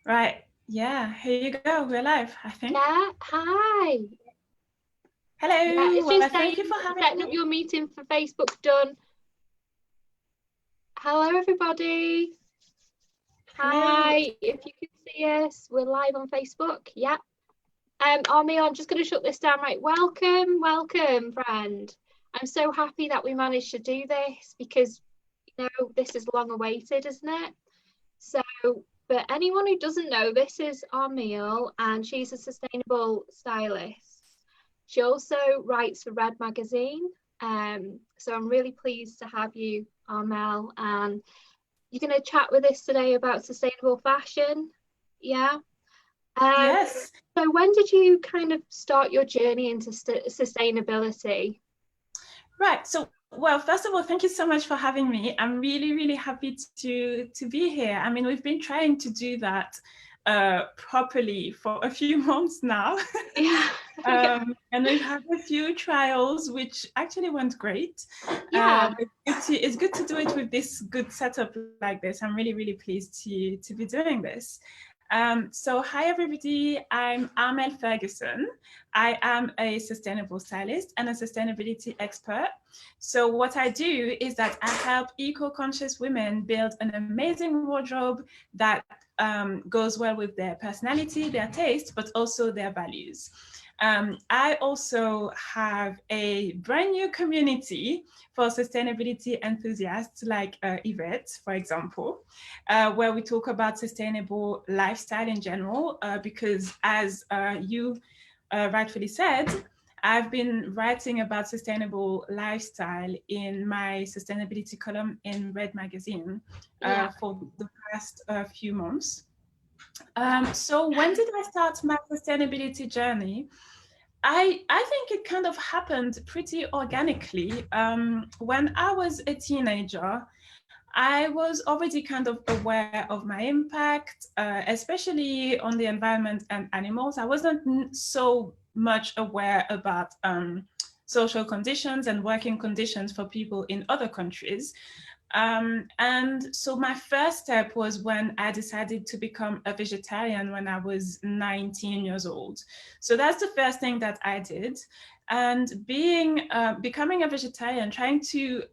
Right. Yeah, here you go. We're live, I think. Yeah, hi. Yeah, Hello. it's Well, just thank saying you for having setting up me. your meeting for Facebook done. Hello, everybody. Hello. Hi. If you can see us, we're live on Facebook. Yeah. Armelle, I'm just going to shut this down. Right. Welcome, friend. I'm so happy that we managed to do this because this is long awaited, isn't it? So, for anyone who doesn't know, this is Armelle, and she's a sustainable stylist. She also writes for Red Magazine. So I'm really pleased to have you, Armelle, and you're going to chat with us today about sustainable fashion. Yeah. Um, Yes. so when did you kind of start your journey into sustainability? Right. So, well, first of all, thank you so much for having me. I'm really, really happy to be here. I mean, we've been trying to do that properly for a few months now. Yeah. Yeah. And we've had a few trials, which actually went great. Yeah. It's good to do it with this good setup like this. I'm really, really pleased to be doing this. So hi everybody, I'm Armelle Ferguson. I am a sustainable stylist and a sustainability expert. So what I do is that I help eco-conscious women build an amazing wardrobe that goes well with their personality, their taste, but also their values. I also have a brand new community for sustainability enthusiasts like Yvette, for example, where we talk about sustainable lifestyle in general, because as you rightfully said, I've been writing about sustainable lifestyle in my sustainability column in Red Magazine Yeah. for the past few months. So when did I start my sustainability journey? I think it kind of happened pretty organically. When I was a teenager, I was already kind of aware of my impact, especially on the environment and animals. I wasn't so much aware about social conditions and working conditions for people in other countries. And so my first step was when I decided to become a vegetarian when I was 19 years old. So that's the first thing that I did. And becoming a vegetarian, trying to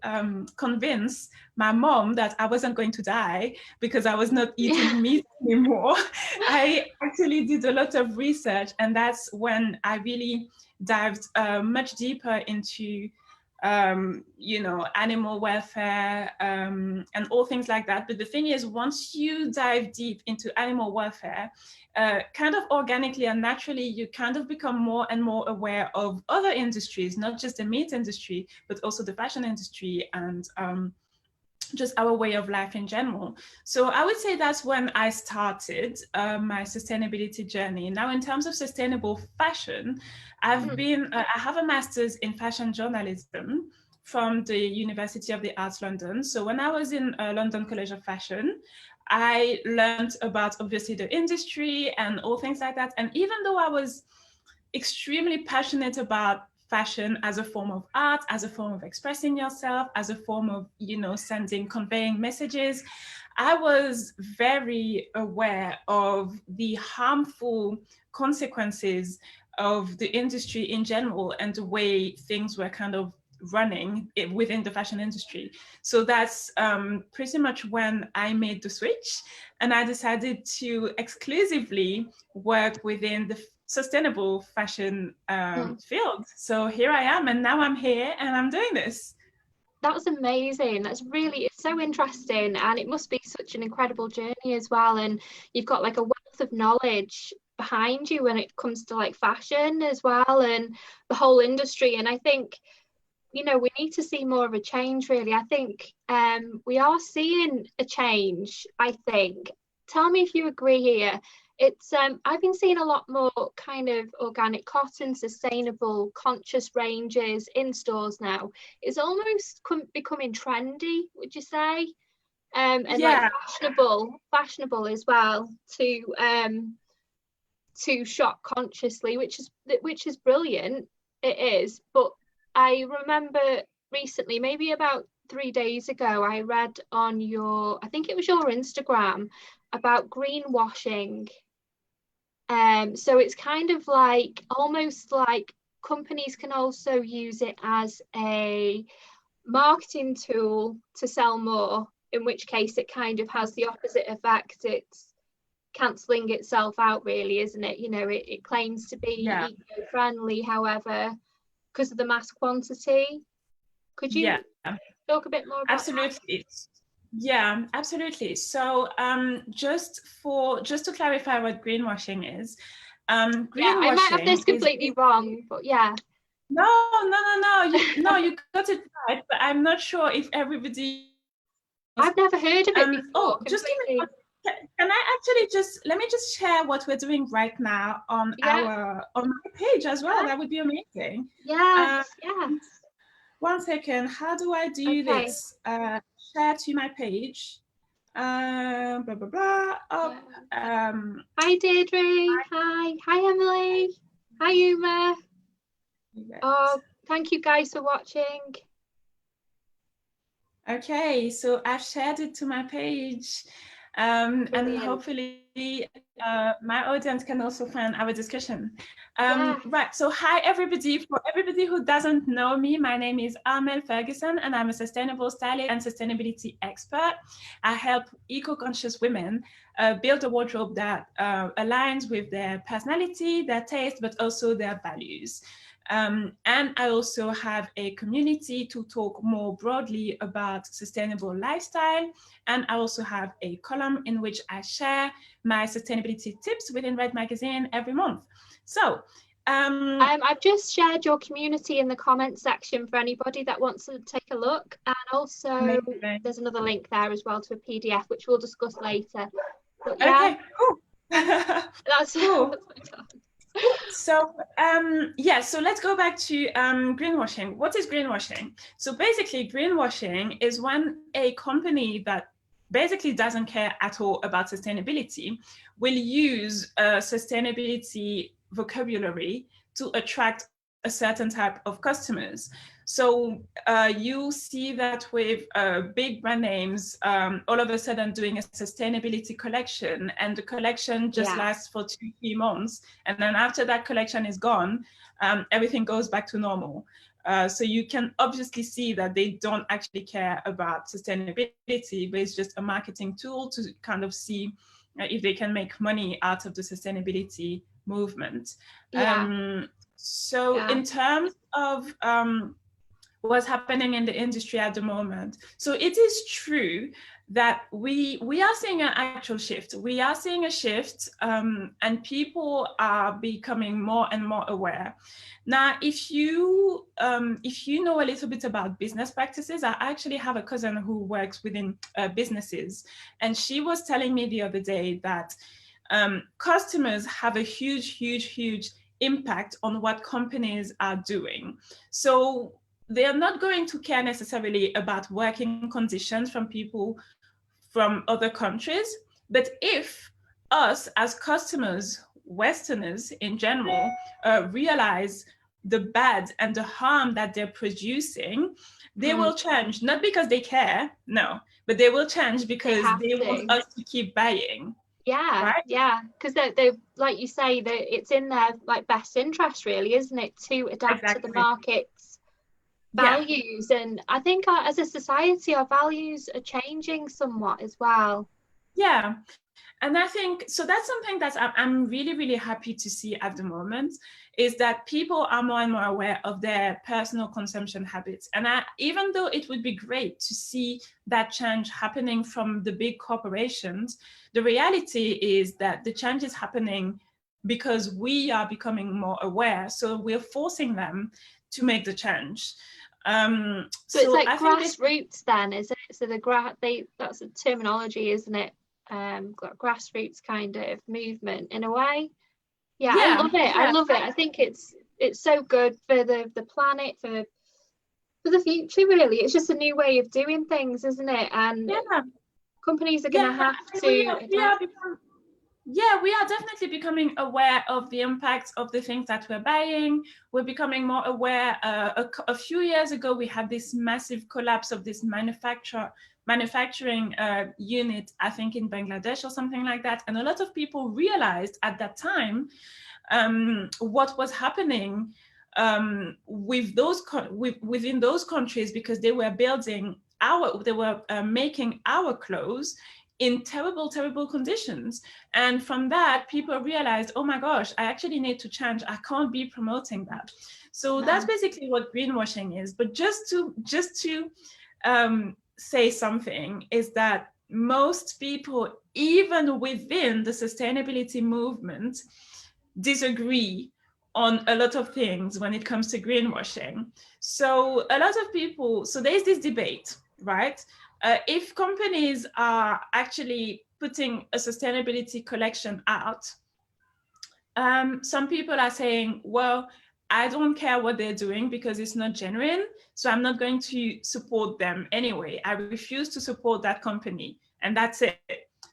convince my mom that I wasn't going to die because I was not Yeah. eating meat anymore, I actually did a lot of research, and that's when I really dived much deeper into animal welfare and all things like that. But the thing is, once you dive deep into animal welfare, kind of organically and naturally, you kind of become more and more aware of other industries, not just the meat industry, but also the fashion industry and just our way of life in general. So I would say that's when I started my sustainability journey. Now, in terms of sustainable fashion, I have a master's in fashion journalism from the University of the Arts London. So when I was in London College of Fashion, I learned about obviously the industry and all things like that. And even though I was extremely passionate about fashion as a form of art, as a form of expressing yourself, as a form of, conveying messages, I was very aware of the harmful consequences of the industry in general and the way things were kind of running within the fashion industry. So that's pretty much when I made the switch, and I decided to exclusively work within the sustainable fashion Mm. field. So here I am, and now I'm here and I'm doing this. That's amazing. It's so interesting. And it must be such an incredible journey as well. And you've got like a wealth of knowledge behind you when it comes to like fashion as well and the whole industry. And I think, we need to see more of a change, really. I think we are seeing a change, I think. Tell me if you agree here. It's I've been seeing a lot more kind of organic cotton, sustainable, conscious ranges in stores now. It's almost becoming trendy, would you say? And like Yeah, fashionable as well to shop consciously, which is brilliant. It is, but I remember recently, maybe about 3 days ago, I read on your, I think it was your Instagram, about greenwashing. So it's kind of like, almost like companies can also use it as a marketing tool to sell more, in which case it kind of has the opposite effect. It's cancelling itself out, really, isn't it? You know, it claims to be eco-friendly, however, because of the mass quantity. Could you talk a bit more about absolutely that? Yeah, absolutely. So just to clarify what greenwashing is, I might have this completely wrong, but yeah. No, you got it right, but I'm not sure if everybody. I've never heard of it before. Oh, just give me. Can I actually let me just share what we're doing right now on on my page as well? That would be amazing. Yes. One second. How do I do this? Share to my page. Blah blah blah. Oh, hi Deirdre. Hi Emily. Hi Uma. Oh, thank you guys for watching. Okay, so I've shared it to my page, and hopefully my audience can also find our discussion. Right, so hi everybody. For everybody who doesn't know me, my name is Armelle Ferguson, and I'm a sustainable stylist and sustainability expert. I help eco-conscious women build a wardrobe that aligns with their personality, their taste, but also their values. And I also have a community to talk more broadly about sustainable lifestyle. And I also have a column in which I share my sustainability tips within Red Magazine every month. So I've just shared your community in the comment section for anybody that wants to take a look. And also there's another link there as well to a PDF, which we'll discuss later. But okay, cool. That's cool. So so let's go back to greenwashing. What is greenwashing? So basically, greenwashing is when a company that basically doesn't care at all about sustainability will use sustainability vocabulary to attract a certain type of customers. So you see that with big brand names all of a sudden doing a sustainability collection, and the collection just lasts for 2-3 months, and then after that collection is gone, everything goes back to normal. So you can obviously see that they don't actually care about sustainability, but it's just a marketing tool to kind of see if they can make money out of the sustainability movement. So in terms of what's happening in the industry at the moment, so it is true that we are seeing an actual shift. We are seeing a shift, and people are becoming more and more aware. Now, if you know a little bit about business practices, I actually have a cousin who works within businesses, and she was telling me the other day that customers have a huge impact on what companies are doing. So they are not going to care necessarily about working conditions from people from other countries, but if us as customers, Westerners in general, realize the bad and the harm that they're producing, they will change, not because they care, no, but they will change because they want us to keep buying. Because they like you say, that it's in their like best interest, really, isn't it, to adapt to the market's values. And I think as a society, our values are changing somewhat as well. And I think so that's something that I'm really happy to see at the moment, is that people are more and more aware of their personal consumption habits. And even though it would be great to see that change happening from the big corporations, the reality is that the change is happening because we are becoming more aware. So we're forcing them to make the change. So it's like grassroots then, is it? So that's a terminology, isn't it? Grassroots kind of movement in a way. I love it. I think it's so good for the planet, for the future, really. It's just a new way of doing things, isn't it? And companies are going to have to Yeah, we are definitely becoming aware of the impact of the things that we're buying. We're becoming more aware. A few years ago, we had this massive collapse of this manufacturing unit, I think in Bangladesh or something like that. And a lot of people realized at that time what was happening with within those countries, because they were making our clothes in terrible, terrible conditions. And from that, people realized, oh my gosh, I actually need to change. I can't be promoting that. So that's basically what greenwashing is. But just to say something is that most people, even within the sustainability movement, disagree on a lot of things when it comes to greenwashing. So a lot of people, so there's this debate, right? If companies are actually putting a sustainability collection out, some people are saying, well, I don't care what they're doing because it's not genuine, so I'm not going to support them anyway. I refuse to support that company, and that's it.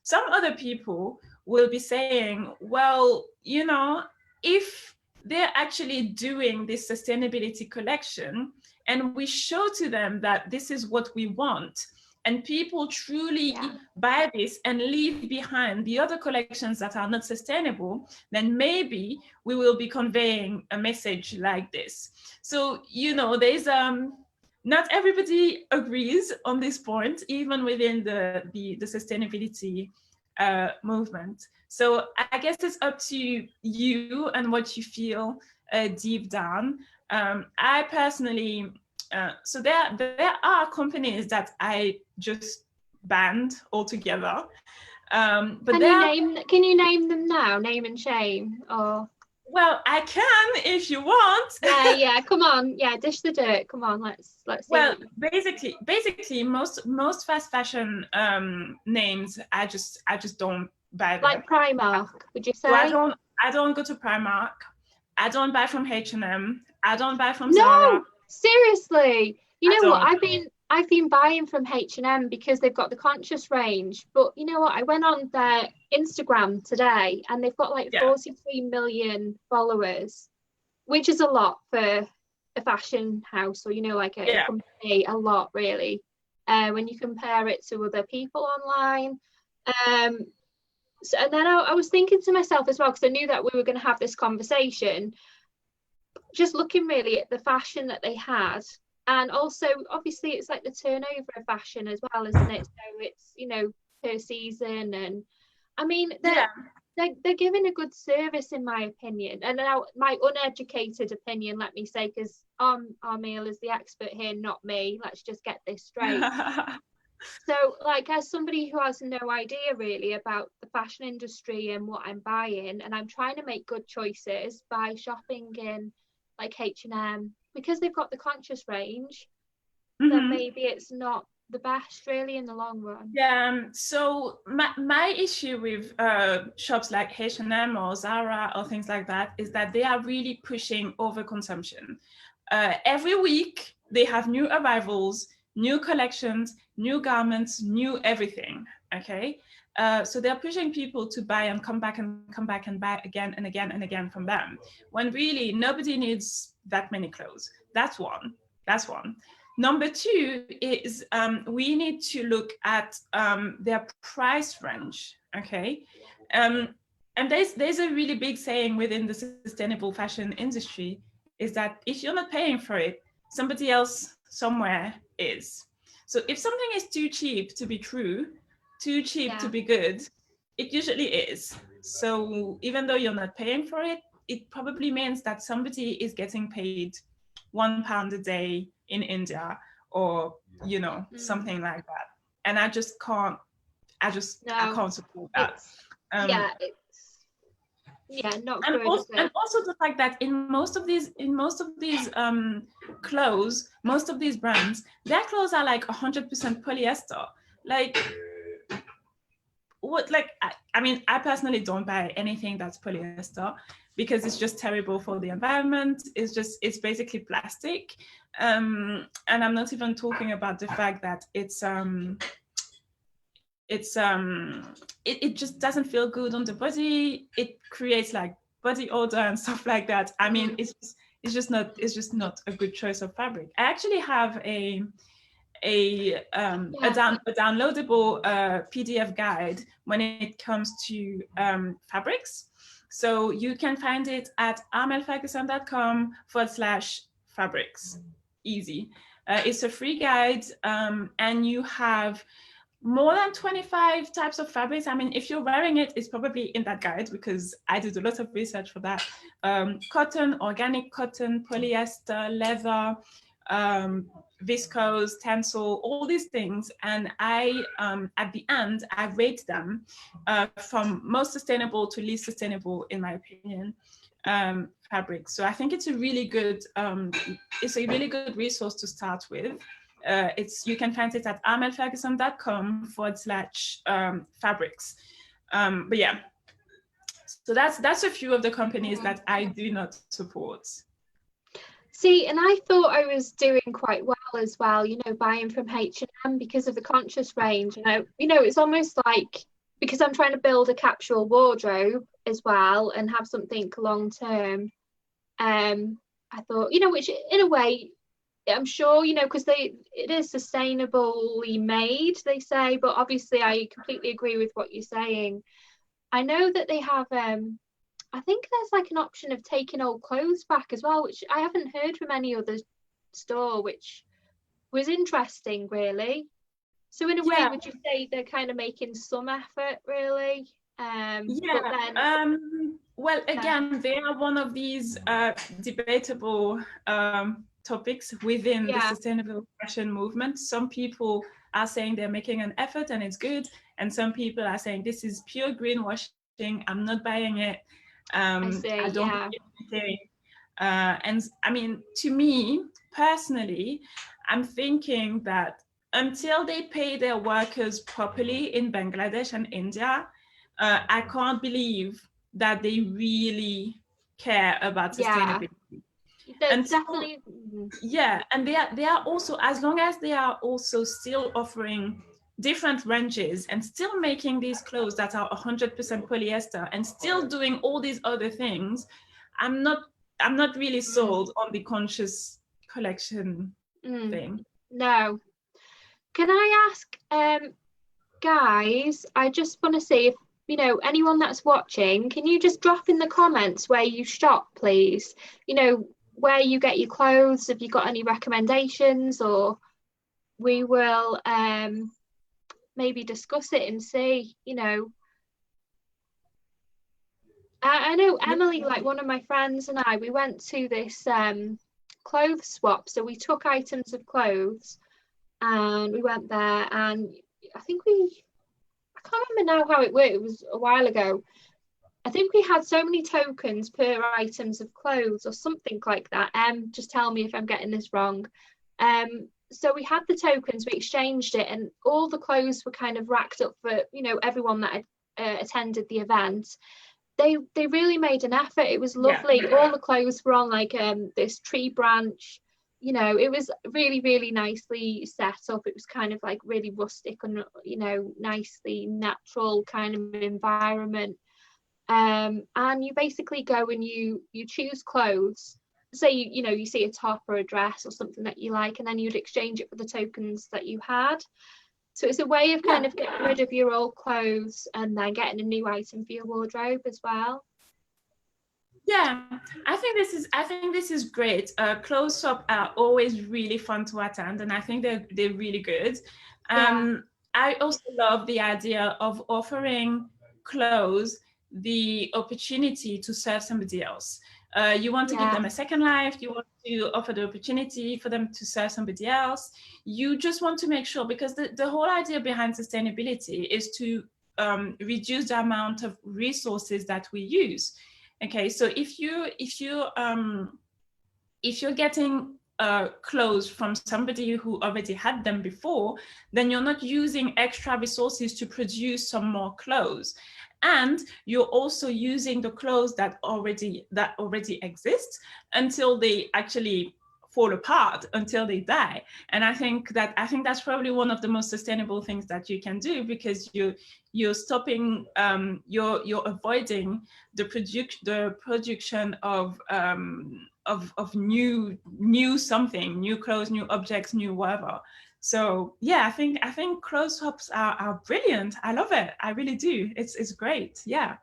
Some other people will be saying, well, you know, if they're actually doing this sustainability collection and we show to them that this is what we want, and people truly buy this and leave behind the other collections that are not sustainable, then maybe we will be conveying a message like this. So, you know, there's not everybody agrees on this point, even within the sustainability movement. So I guess it's up to you and what you feel deep down. I personally, so there are companies that I just banned altogether. But can you name them now? Name and shame, or? Well, I can if you want. Yeah. Come on. Yeah, dish the dirt. Come on. Let's see. Well, basically, most fast fashion names, I just don't buy them. Like Primark, would you say? So I don't go to Primark. I don't buy from H&M. I don't buy from Zara. No, seriously. You know what? I've been buying from H&M because they've got the conscious range. But you know what? I went on their Instagram today and they've got like 43 million followers, which is a lot for a fashion house, or you know, like a company, a lot really. When you compare it to other people online. So, and then I was thinking to myself as well, because I knew that we were going to have this conversation, just looking really at the fashion that they had. And also, obviously, it's like the turnover of fashion as well, isn't it? So it's, you know, per season. And I mean, they're giving a good service, in my opinion. And now, my uneducated opinion, let me say, because Armelle is the expert here, not me. Let's just get this straight. So, like, as somebody who has no idea really about the fashion industry and what I'm buying, and I'm trying to make good choices by shopping in like H&M, because they've got the conscious range, then maybe it's not the best really in the long run. Yeah. So my issue with shops like H&M or Zara or things like that is that they are really pushing overconsumption. Every week they have new arrivals, new collections, new garments, new everything. Okay. So they're pushing people to buy and come back and buy again and again and again from them, when really nobody needs that many clothes. That's one. Number two is we need to look at their price range. Okay. And there's a really big saying within the sustainable fashion industry, is that if you're not paying for it, somebody else somewhere is. So if something is too cheap to be true, too cheap to be good, it usually is. So even though you're not paying for it, it probably means that somebody is getting paid £1 a day in India, or you know, something like that. And I can't support that. Not and good. Also, and also the fact that in most of these clothes, most of these brands, their clothes are like 100% polyester. Like what? Like I mean, I personally don't buy anything that's polyester because it's just terrible for the environment. It's basically plastic, and I'm not even talking about the fact that it's it just doesn't feel good on the body. It creates like body odor and stuff like that. I mean, it's just not a good choice of fabric. I actually have a downloadable PDF guide when it comes to fabrics. So you can find it at armelleferguson.com/fabrics. Easy. It's a free guide, and you have more than 25 types of fabrics. I mean, if you're wearing it, it's probably in that guide because I did a lot of research for that. Cotton, organic cotton, polyester, leather, viscose, tencel, all these things. And I, at the end, I rate them from most sustainable to least sustainable, in my opinion, fabrics. So I think it's a really good resource to start with. You can find it at armelleferguson.com/fabrics. But yeah, so that's a few of the companies that I do not support. See, and I thought I was doing quite well as well, you know, buying from H&M because of the conscious range. You know, it's almost like, because I'm trying to build a capsule wardrobe as well and have something long term. I thought, you know, which in a way, I'm sure, you know, because it is sustainably made, they say, but obviously I completely agree with what you're saying. I know that they have, I think there's like an option of taking old clothes back as well, which I haven't heard from any other store, which was interesting, really. So in a way, would you say they're kind of making some effort, really? Well, again, they are one of these debatable topics within the sustainable fashion movement. Some people are saying they're making an effort and it's good, and some people are saying this is pure greenwashing, I'm not buying it. I don't believe anything. And I mean, to me personally, I'm thinking that until they pay their workers properly in Bangladesh and India, I can't believe that they really care about sustainability. And definitely. And they are also, as long as they are also still offering different ranges and still making these clothes that are 100% polyester and still doing all these other things, I'm not really sold on the conscious collection thing. No. Can I ask, guys, I just want to see if, you know, anyone that's watching, can you just drop in the comments where you shop, please? You know, where you get your clothes, if you got any recommendations, or we will maybe discuss it and see, you know. I know Emily, like one of my friends and I, we went to this clothes swap. So we took items of clothes and we went there, and I think I can't remember now how it worked, it was a while ago. I think we had so many tokens per items of clothes or something like that. Just tell me if I'm getting this wrong. So we had the tokens, we exchanged it, and all the clothes were kind of racked up for, you know, everyone that had attended the event. They really made an effort. It was lovely. All the clothes were on like this tree branch. You know, it was really, really nicely set up. It was kind of like really rustic and, you know, nicely natural kind of environment. And you basically go and you choose clothes. Say you see a top or a dress or something that you like, and then you'd exchange it for the tokens that you had. So it's a way of kind of getting rid of your old clothes and then getting a new item for your wardrobe as well. Yeah, I think this is great. Clothes shop are always really fun to attend, and I think they're really good. I also love the idea of offering clothes the opportunity to serve somebody else. You want to give them a second life. You want to offer the opportunity for them to serve somebody else. You just want to make sure, because the whole idea behind sustainability is to reduce the amount of resources that we use. Okay, so if you're getting clothes from somebody who already had them before, then you're not using extra resources to produce some more clothes. And you're also using the clothes that already exist until they actually fall apart until they die. And I think that's probably one of the most sustainable things that you can do, because you're stopping, you're avoiding the production of new something, new clothes, new objects, new whatever. So yeah, I think clothes swaps are brilliant. I love it. I really do. It's great. Yeah.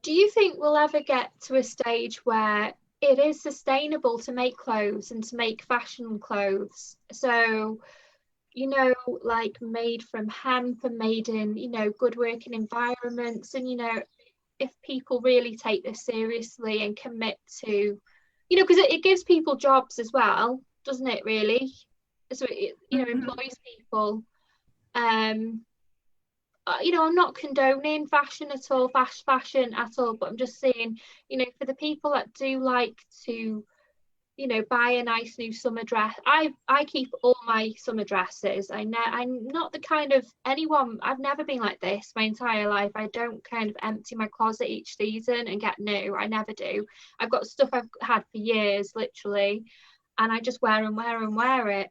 Do you think we'll ever get to a stage where it is sustainable to make clothes and to make fashion clothes? So, you know, like made from hemp and made in, you know, good working environments. And, you know, if people really take this seriously and commit to, you know, because it gives people jobs as well, doesn't it, really? So it, you know, employs people. You know, I'm not condoning fashion at all, fashion at all, but I'm just saying, you know, for the people that do like to, you know, buy a nice new summer dress. I keep all my summer dresses. I'm not the kind of anyone. I've never been like this my entire life. I don't kind of empty my closet each season and get new. I never do. I've got stuff I've had for years, literally, and I just wear and wear and wear it.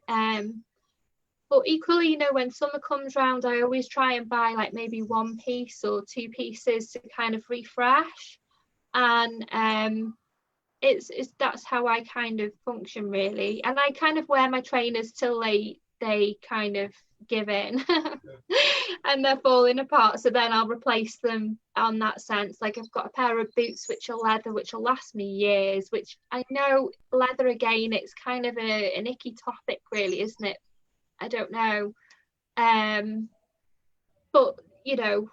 But equally, you know, when summer comes round, I always try and buy like maybe one piece or two pieces to kind of refresh. And it's that's how I kind of function, really. And I kind of wear my trainers till they kind of give in and they're falling apart. So then I'll replace them on that sense. Like I've got a pair of boots which are leather, which will last me years, which I know leather, again, it's kind of an icky topic, really, isn't it? I don't know. But, you know,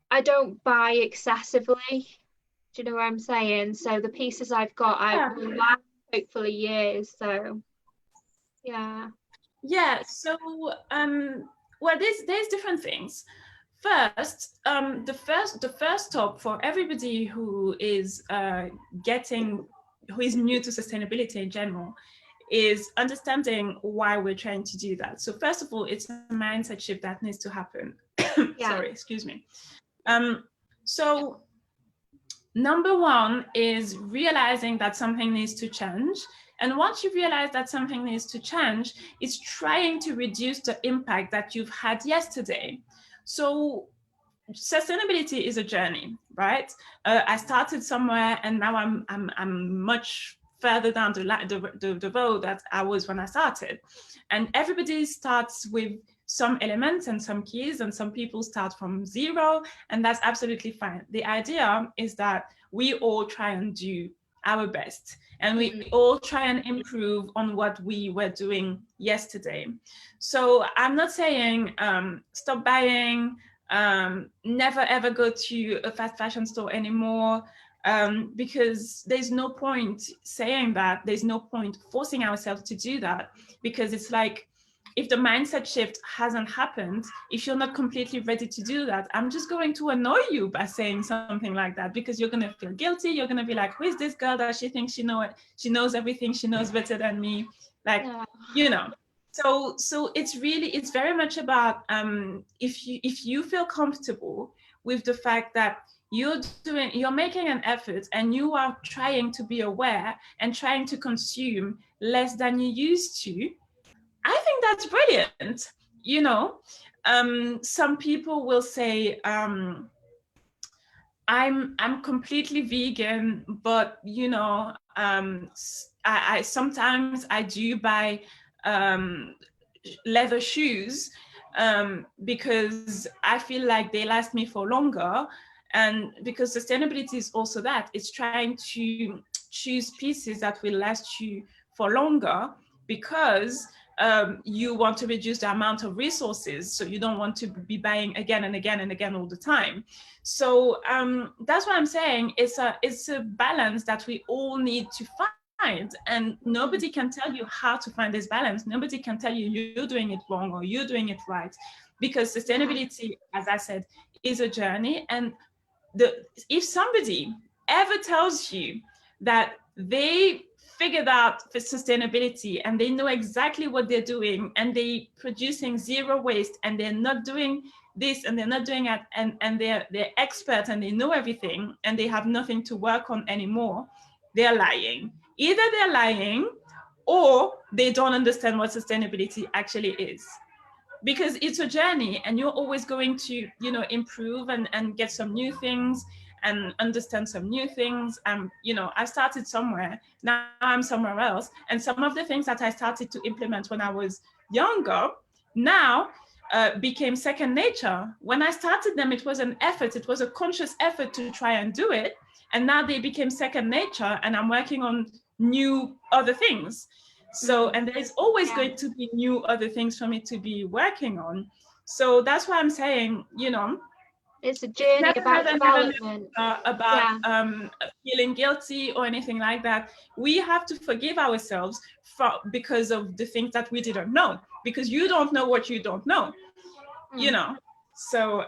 I don't buy excessively. Do you know what I'm saying? So the pieces I've got, I will last hopefully years. So, yeah. Yeah. So, well, there's different things. First, the first stop for everybody who is who is new to sustainability in general, is understanding why we're trying to do that. So first of all, it's a mindset shift that needs to happen. Sorry, excuse me. So number one is realizing that something needs to change. And once you realize that something needs to change, it's trying to reduce the impact that you've had yesterday. So sustainability is a journey, right? I started somewhere and now I'm much further down the road that I was when I started. And everybody starts with some elements and some keys, and some people start from zero, and that's absolutely fine. The idea is that we all try and do our best, and we all try and improve on what we were doing yesterday. So I'm not saying stop buying, never ever go to a fast fashion store anymore, because there's no point saying that. There's no point forcing ourselves to do that, because it's like, if the mindset shift hasn't happened, if you're not completely ready to do that, I'm just going to annoy you by saying something like that, because you're going to feel guilty. You're going to be like, who is this girl that she thinks she knows everything, she knows better than me, like, you know. So it's very much about if you feel comfortable with the fact that you're making an effort and you are trying to be aware and trying to consume less than you used to, I think that's brilliant. You know, some people will say, I'm completely vegan, but you know, I sometimes I do buy leather shoes because I feel like they last me for longer. And because sustainability is also that, it's trying to choose pieces that will last you for longer, because you want to reduce the amount of resources, so you don't want to be buying again and again and again all the time. So that's what I'm saying. It's a balance that we all need to find, and nobody can tell you how to find this balance. Nobody can tell you you're doing it wrong or you're doing it right, because sustainability, as I said, is a journey. And if somebody ever tells you that they figured out for sustainability and they know exactly what they're doing and they producing zero waste and they're not doing this and they're not doing that, and they're experts and they know everything and they have nothing to work on anymore, they're lying. Either they're lying or they don't understand what sustainability actually is. Because it's a journey and you're always going to, you know, improve and get some new things and understand some new things. You know, I started somewhere, now I'm somewhere else. And some of the things that I started to implement when I was younger, now became second nature. When I started them, it was an effort, it was a conscious effort to try and do it. And now they became second nature and I'm working on new other things. So, and there's always going to be new other things for me to be working on. So that's why I'm saying, you know, it's a journey about development. Feeling guilty or anything like that. We have to forgive ourselves because of the things that we didn't know, because you don't know what you don't know, you know. So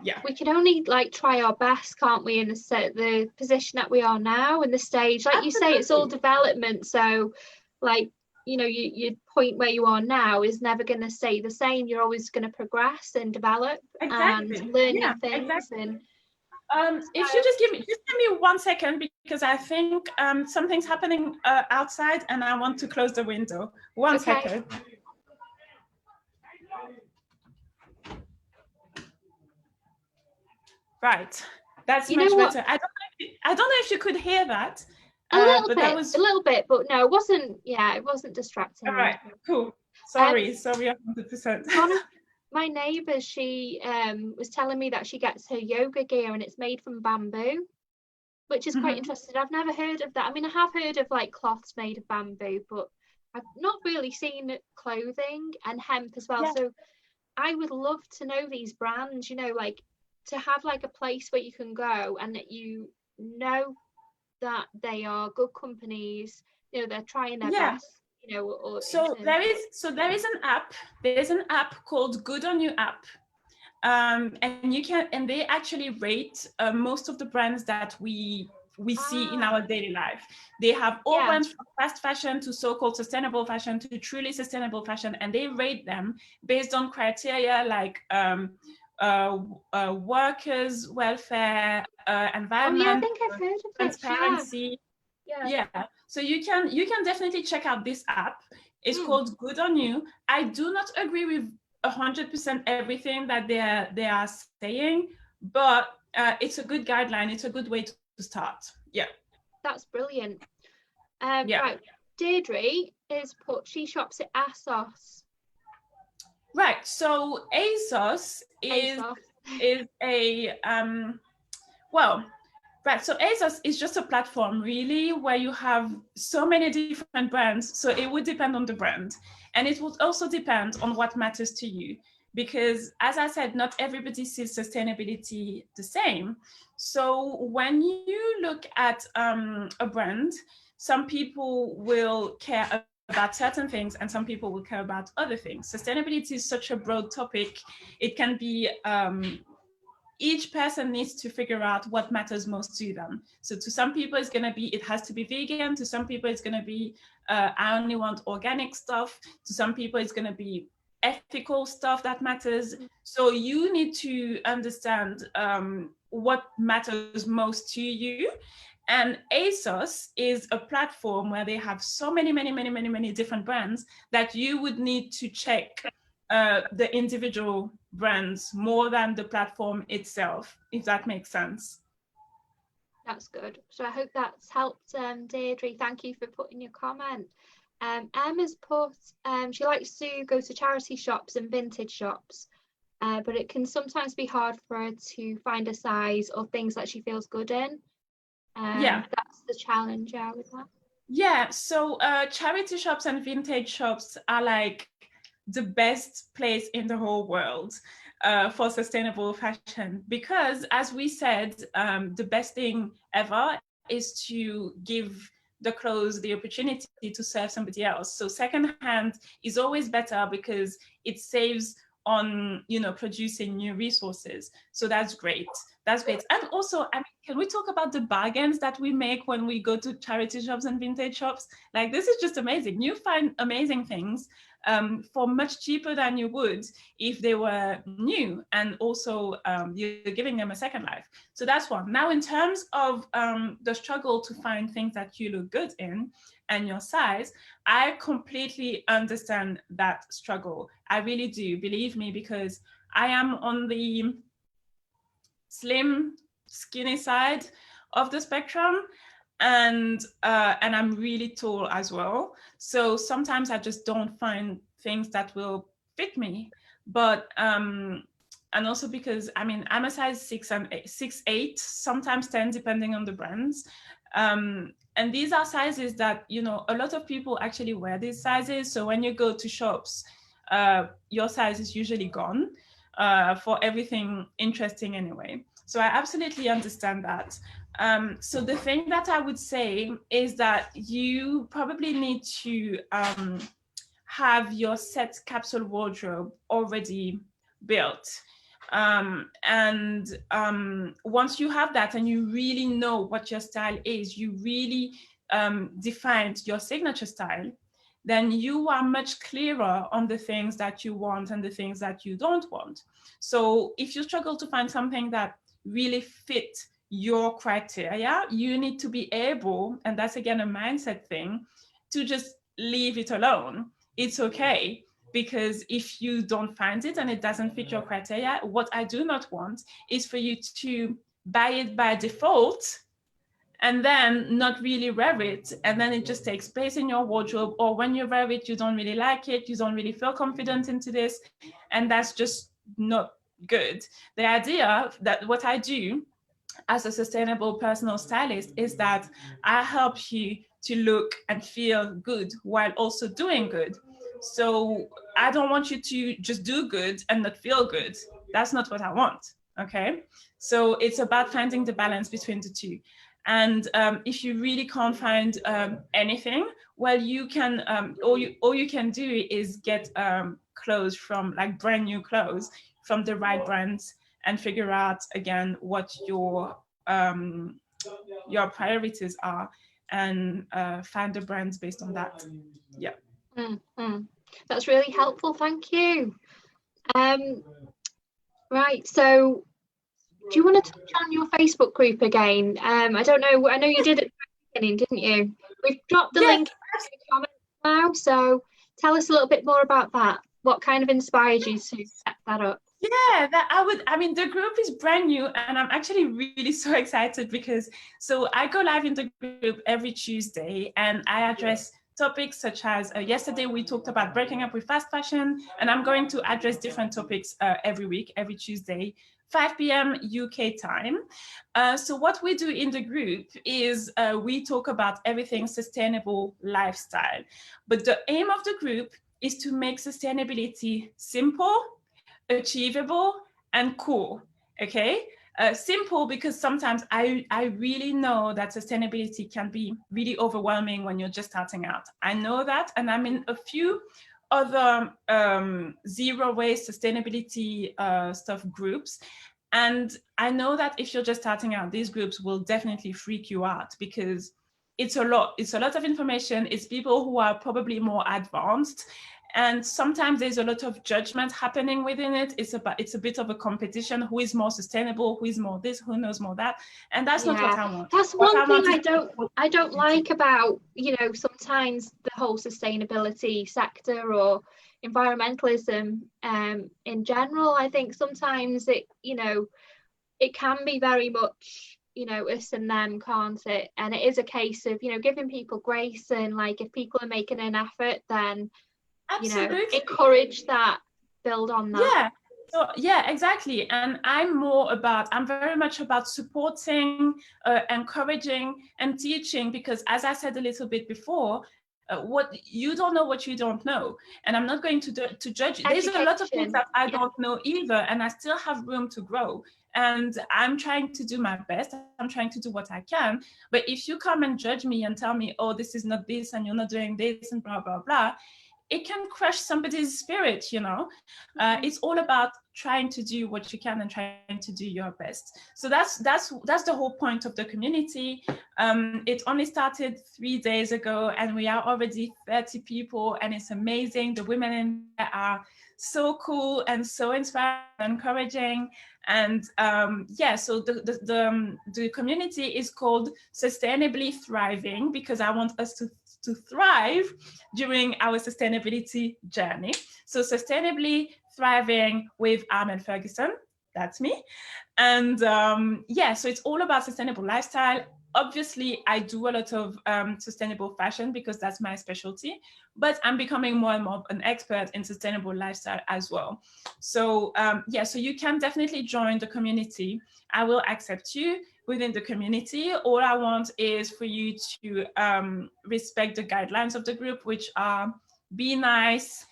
yeah, we can only like try our best, can't we, in the position that we are now, in the stage, like Absolutely. You say, it's all development. So like, you know, your point where you are now is never going to stay the same. You're always going to progress and develop and learn new things. And if you just give me 1 second, because I think something's happening outside and I want to close the window. One second. Right, that's much better. I don't know if you could hear that. A little bit, but no, it wasn't. Yeah, it wasn't distracting. All right, cool. Sorry, 100%. One of my neighbours, she was telling me that she gets her yoga gear and it's made from bamboo, which is quite interesting. I've never heard of that. I mean, I have heard of like cloths made of bamboo, but I've not really seen clothing and hemp as well. Yeah. So I would love to know these brands, you know, like to have like a place where you can go and that you know that they are good companies, you know, they're trying their best, you know. There is an app. There's an app called Good On You app, and you can, and they actually rate most of the brands that we see in our daily life. They have all brands from fast fashion to so-called sustainable fashion to truly sustainable fashion, and they rate them based on criteria like workers' welfare, environment, I think I've heard of transparency. Yeah. So you can definitely check out this app. It's called Good On You. I do not agree with 100% everything that they are saying, but it's a good guideline. It's a good way to start. Yeah. That's brilliant. Right. Deirdre she shops at ASOS. Right. So ASOS is a right. So ASOS is just a platform really where you have so many different brands. So it would depend on the brand, and it would also depend on what matters to you. Because as I said, not everybody sees sustainability the same. So when you look at a brand, some people will care about certain things and some people will care about other things. Sustainability is such a broad topic. It can be, each person needs to figure out what matters most to them. So to some people it's gonna be, it has to be vegan. To some people it's gonna be, I only want organic stuff. To some people it's gonna be ethical stuff that matters. So you need to understand what matters most to you. And ASOS is a platform where they have so many different brands that you would need to check the individual brands more than the platform itself, if that makes sense. That's good. So I hope that's helped, Deirdre. Thank you for putting your comment. Emma's put, she likes to go to charity shops and vintage shops, but it can sometimes be hard for her to find a size or things that she feels good in. That's the challenge with that. Yeah, so charity shops and vintage shops are like the best place in the whole world for sustainable fashion, because as we said, the best thing ever is to give the clothes the opportunity to serve somebody else. So secondhand is always better because it saves on, you know, producing new resources. So that's great. That's great. And also, I mean, can we talk about the bargains that we make when we go to charity shops and vintage shops? Like, this is just amazing. You find amazing things for much cheaper than you would if they were new, and also you're giving them a second life. So that's one. Now, in terms of the struggle to find things that you look good in and your size, I completely understand that struggle. I really do, believe me, because I am on the slim, skinny side of the spectrum, and I'm really tall as well. So sometimes I just don't find things that will fit me. But and also because I'm a size 6'8", sometimes 10, depending on the brands. And these are sizes that, you know, a lot of people actually wear these sizes. So when you go to shops, your size is usually gone for everything interesting anyway. So I absolutely understand that. So the thing that I would say is that you probably need to have your set capsule wardrobe already built. Once you have that and you really know what your style is, you really defined your signature style, then you are much clearer on the things that you want and the things that you don't want. So if you struggle to find something that really fit your criteria, you need to be able, and that's again a mindset thing, to just leave it alone. It's okay, because if you don't find it and it doesn't fit your criteria, what I do not want is for you to buy it by default and then not really wear it, and then it just takes space in your wardrobe, or when you wear it, you don't really like it, you don't really feel confident into this, and that's just not good. The idea that what I do as a sustainable personal stylist is that I help you to look and feel good while also doing good. So I don't want you to just do good and not feel good. That's not what I want, okay? So it's about finding the balance between the two. And if you really can't find anything, well, you can, all you can do is get clothes from, like, brand new clothes from the right brands, and figure out again what your priorities are, and find the brands based on that. Yeah. Mm-hmm. That's really helpful, thank you. Right, so do you want to touch on your Facebook group again? I don't know, I know you did at the beginning, didn't you? We've dropped the link in the comments now, so tell us a little bit more about that. What kind of inspired you to set that up? Yeah, the group is brand new, and I'm actually really so excited because, so I go live in the group every Tuesday, and I address topics such as, yesterday we talked about breaking up with fast fashion, and I'm going to address different topics every week, every Tuesday, 5 p.m. UK time. So what we do in the group is we talk about everything sustainable lifestyle. But the aim of the group is to make sustainability simple, achievable, and cool. Okay. Simple, because sometimes I really know that sustainability can be really overwhelming when you're just starting out. I know that, and I'm in a few other zero waste sustainability stuff groups. And I know that if you're just starting out, these groups will definitely freak you out, because it's a lot of information. It's people who are probably more advanced, and sometimes there's a lot of judgment happening within it. It's a bit of a competition. Who is more sustainable? Who is more this? Who knows more that? And that's not what I want. That's one thing I don't like about, you know, sometimes the whole sustainability sector or environmentalism in general. I think sometimes it, you know, it can be very much, you know, us and them, can't it? And it is a case of, you know, giving people grace, and like if people are making an effort, then absolutely, you know, encourage that, build on that. Yeah. So yeah, exactly. And I'm very much about supporting, encouraging, and teaching, because as I said a little bit before, what you don't know what you don't know, and I'm not going to judge you. There's a lot of things that I don't know either, and I still have room to grow, and I'm trying to do my best. I'm trying to do what I can. But if you come and judge me and tell me, oh, this is not this, and you're not doing this, and blah blah blah, it can crush somebody's spirit, you know. It's all about trying to do what you can and trying to do your best. So that's the whole point of the community. It only started 3 days ago, and we are already 30 people, and it's amazing. The women in there are so cool and so inspiring and encouraging. And yeah, so the community is called Sustainably Thriving, because I want us to thrive during our sustainability journey. So Sustainably Thriving with Armelle Ferguson, that's me. And yeah, so it's all about sustainable lifestyle. Obviously, I do a lot of sustainable fashion because that's my specialty, but I'm becoming more and more an expert in sustainable lifestyle as well. So yeah, so you can definitely join the community. I will accept you within the community. All I want is for you to respect the guidelines of the group, which are be nice,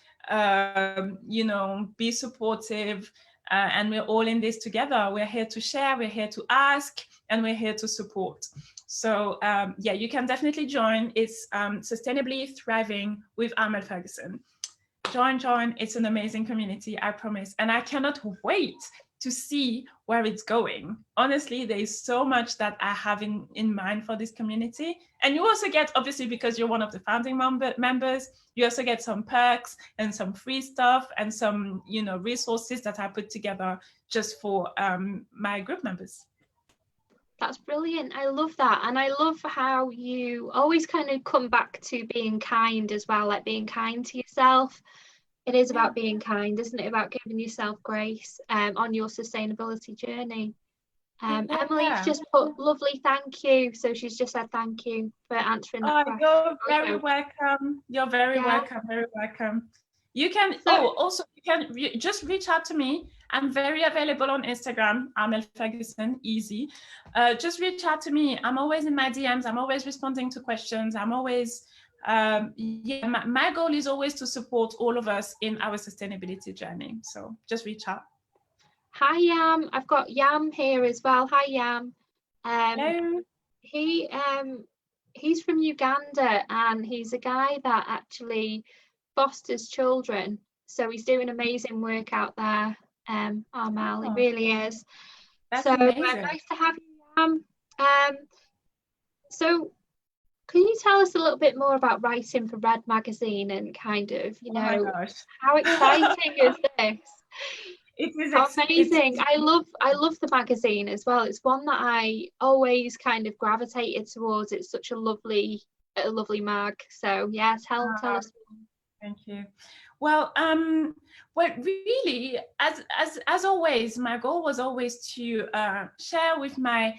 you know, be supportive, and we're all in this together. We're here to share, we're here to ask, and we're here to support. So yeah, you can definitely join. It's Sustainably Thriving with Armelle Ferguson. Join. It's an amazing community, I promise. And I cannot wait to see where it's going. Honestly, there is so much that I have in mind for this community. And you also get, obviously, because you're one of the founding members, you also get some perks and some free stuff and some, you know, resources that I put together just for my group members. That's brilliant. I love that. And I love how you always kind of come back to being kind as well, like being kind to yourself. It is about being kind, isn't it? About giving yourself grace on your sustainability journey. Emily's just put lovely thank you. So she's just said thank you for answering that question. You're very welcome. You're very welcome. Very welcome. You can, also you can just reach out to me. I'm very available on Instagram, Armelle Ferguson, easy. Just reach out to me. I'm always in my DMs. I'm always responding to questions. I'm always, yeah, my goal is always to support all of us in our sustainability journey. So just reach out. Hi, Yam. I've got Yam here as well. Hi, Yam. Hello. He's from Uganda, and he's a guy that actually fosters children. So he's doing amazing work out there, Armelle. He really is. That's so amazing. Nice to have you, Yam. So can you tell us a little bit more about writing for Red Magazine and kind of, you know, how exciting is this? It is amazing. I love the magazine as well. It's one that I always kind of gravitated towards. It's such a lovely mag. So yeah, tell us. Thank you. Well, really, as always, my goal was always to share with my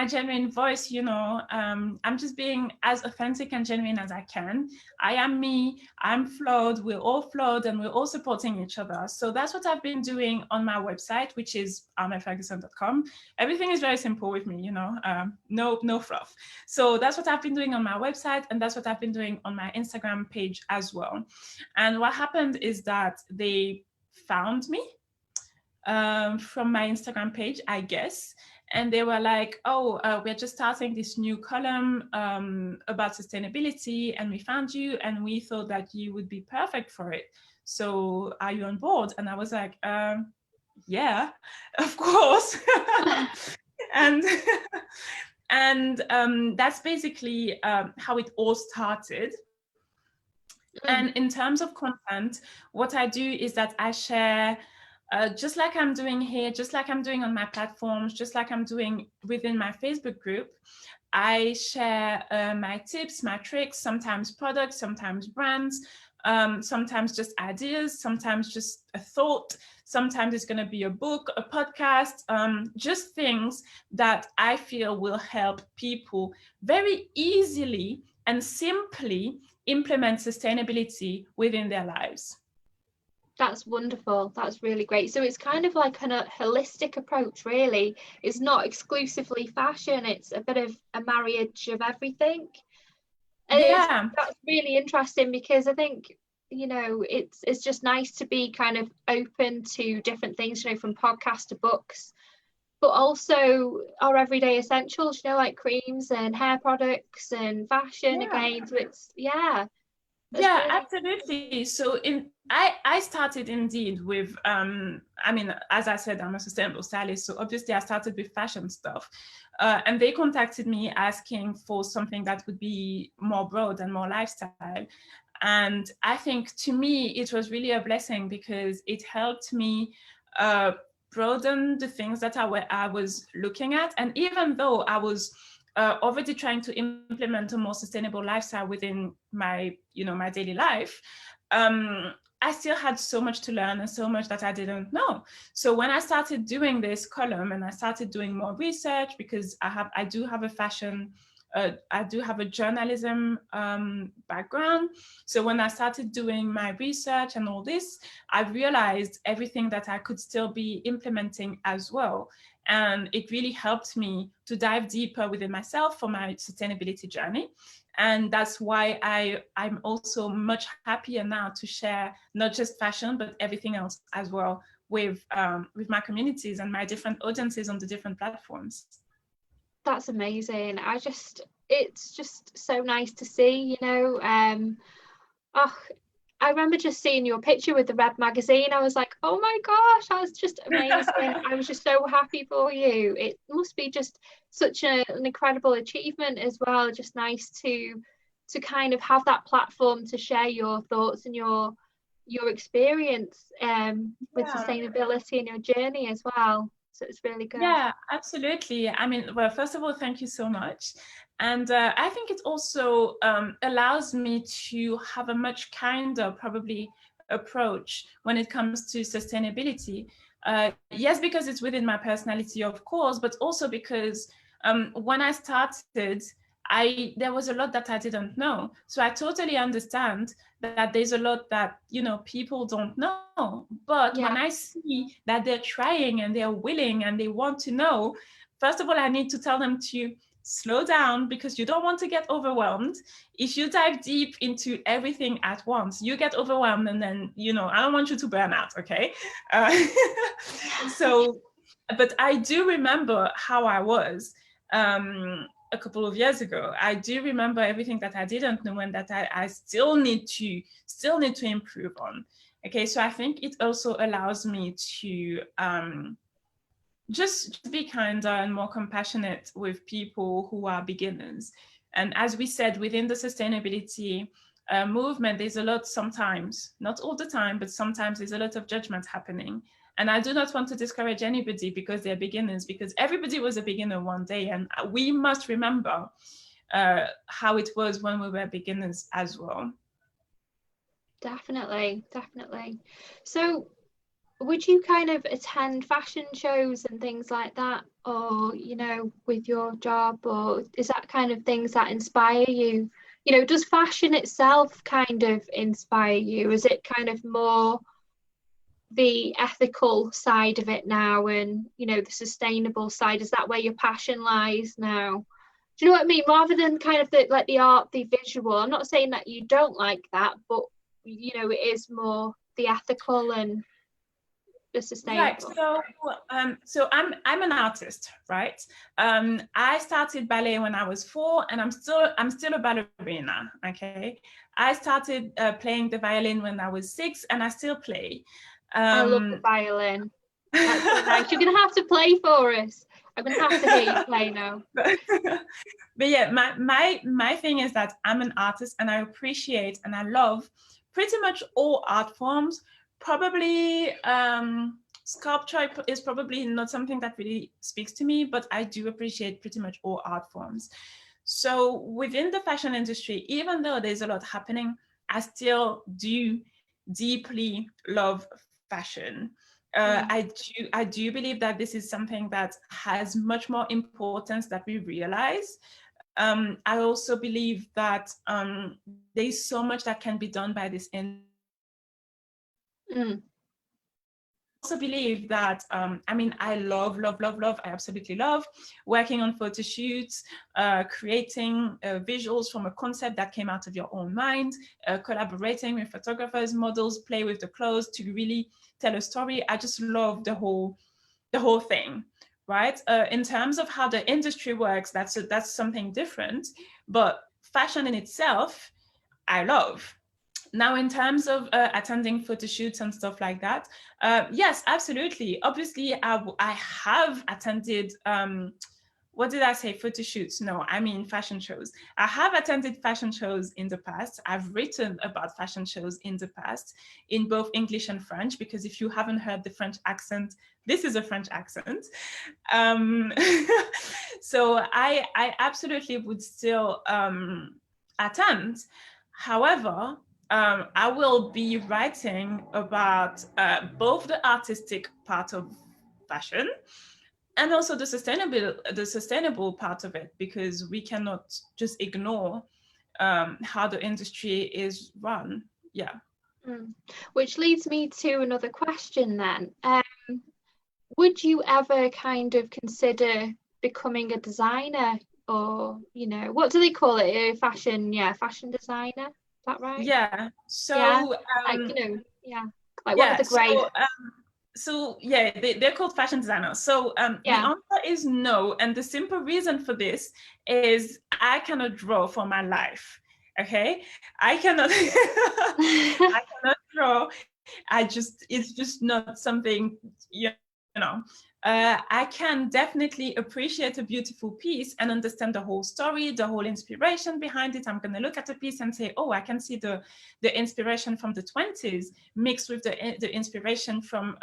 genuine voice, you know. I'm just being as authentic and genuine as I can. I am me, I'm flawed, we're all flawed, and we're all supporting each other. So that's what I've been doing on my website, which is armelleferguson.com. Everything is very simple with me, you know, no fluff. So that's what I've been doing on my website, and that's what I've been doing on my Instagram page as well. And what happened is that they found me from my Instagram page, I guess. And they were like, oh, we're just starting this new column about sustainability, and we found you, and we thought that you would be perfect for it. So are you on board? And I was like, yeah, of course. and that's basically how it all started. And in terms of content, what I do is that I share, just like I'm doing here, just like I'm doing on my platforms, just like I'm doing within my Facebook group, I share my tips, my tricks, sometimes products, sometimes brands, sometimes just ideas, sometimes just a thought, sometimes it's going to be a book, a podcast, just things that I feel will help people very easily and simply implement sustainability within their lives. That's wonderful. That's really great. So it's kind of like a holistic approach, really. It's not exclusively fashion. It's a bit of a marriage of everything. And yeah, that's really interesting, because I think, you know, it's just nice to be kind of open to different things, you know, from podcasts to books, but also our everyday essentials, you know, like creams and hair products and fashion again. So it's That's Yeah, really, absolutely. So I started indeed with I mean, as I said, I'm a sustainable stylist, so obviously I started with fashion stuff. And they contacted me asking for something that would be more broad and more lifestyle. And I think to me it was really a blessing because it helped me uh, broaden the things that I was looking at. And even though I was already trying to implement a more sustainable lifestyle within my, my daily life, I still had so much to learn and so much that I didn't know. So when I started doing this column and I started doing more research, because I do have a fashion, I do have a journalism background. So when I started doing my research and all this, I realized everything that I could still be implementing as well. And it really helped me to dive deeper within myself for my sustainability journey. And that's why I'm also much happier now to share not just fashion, but everything else as well with my communities and my different audiences on the different platforms. that's amazing. It's just so nice to see, oh, I remember just seeing your picture with the red magazine. I was like, oh my gosh, that's just amazing. I was just so happy for you. It must be just such an incredible achievement as well. Just nice to kind of have that platform to share your thoughts and your experience with Yeah. sustainability and your journey as well. So it's really good. Yeah, absolutely. I mean, well, first of all, thank you so much. And I think it also allows me to have a much kinder, probably, approach when it comes to sustainability. Yes, because it's within my personality, of course, but also because when I started, there was a lot that I didn't know. So I totally understand that there's a lot that people don't know. But when Yeah, I see that they're trying and they're willing and they want to know, first of all, I need to tell them to slow down because you don't want to get overwhelmed. If you dive deep into everything at once, you get overwhelmed and then I don't want you to burn out. Okay. uh, so but I do remember how I was a couple of years ago. I do remember everything that I didn't know and that I still need to improve on. Okay, so I think it also allows me to just be kinder and more compassionate with people who are beginners. And as we said, within the sustainability movement, there's a lot sometimes, not all the time, but sometimes there's a lot of judgment happening. And I do not want to discourage anybody because they're beginners, because everybody was a beginner one day. And we must remember how it was when we were beginners as well. definitely, definitely. So would you kind of attend fashion shows and things like that, or with your job, or is that kind of things that inspire you? Does fashion itself kind of inspire you? Is it kind of more the ethical side of it now, and the sustainable side? Is that where your passion lies now? Do you know what I mean? Rather than kind of the art, the visual. I'm not saying that you don't like that, but it is more the ethical and the Right. sustainable. So I'm an artist, right? I started ballet when I was 4, and I'm still a ballerina. Okay. I started playing the violin when I was 6, and I still play. I love the Um, violin. That's so nice. You're gonna have to play for us. I'm gonna have to hear you play now. but, but yeah, my thing is that I'm an artist, and I appreciate and I love pretty much all art forms. Probably sculpture is probably not something that really speaks to me, but I do appreciate pretty much all art forms. So within the fashion industry, even though there's a lot happening, I still do deeply love fashion. Mm. I do believe that this is something that has much more importance that we realize. I also believe that there's so much that can be done by this Mm. also believe that I mean, I love, I absolutely love working on photo shoots, creating visuals from a concept that came out of your own mind, collaborating with photographers, models, play with the clothes to really tell a story. I just love the whole thing, right? In terms of how the industry works, that's something different, but fashion in itself I love. Now, in terms of attending photo shoots and stuff like that, yes, absolutely. Obviously, I have attended, what did I say? Photo shoots? No, I mean fashion shows. I have attended fashion shows in the past. I've written about fashion shows in the past in both English and French, because if you haven't heard the French accent, this is a French accent. Um, so I absolutely would still attend. However, I will be writing about both the artistic part of fashion and also the sustainable part of it, because we cannot just ignore how the industry is run. Yeah. Which leads me to another question then. Would you ever kind of consider becoming a designer, or, you know, what do they call it? Fashion designer. Is that right? Yeah. Yeah. So Like, you know, yeah. Like, what are yeah. the grades? So yeah, they're called fashion designers. So the Yeah. answer is no, and the simple reason for this is I cannot draw for my life. Okay, I cannot. I cannot draw. It's just not something, you know. I can definitely appreciate a beautiful piece and understand the whole story, the whole inspiration behind it. I'm going to look at a piece and say, oh, I can see the inspiration from the 20s mixed with the inspiration from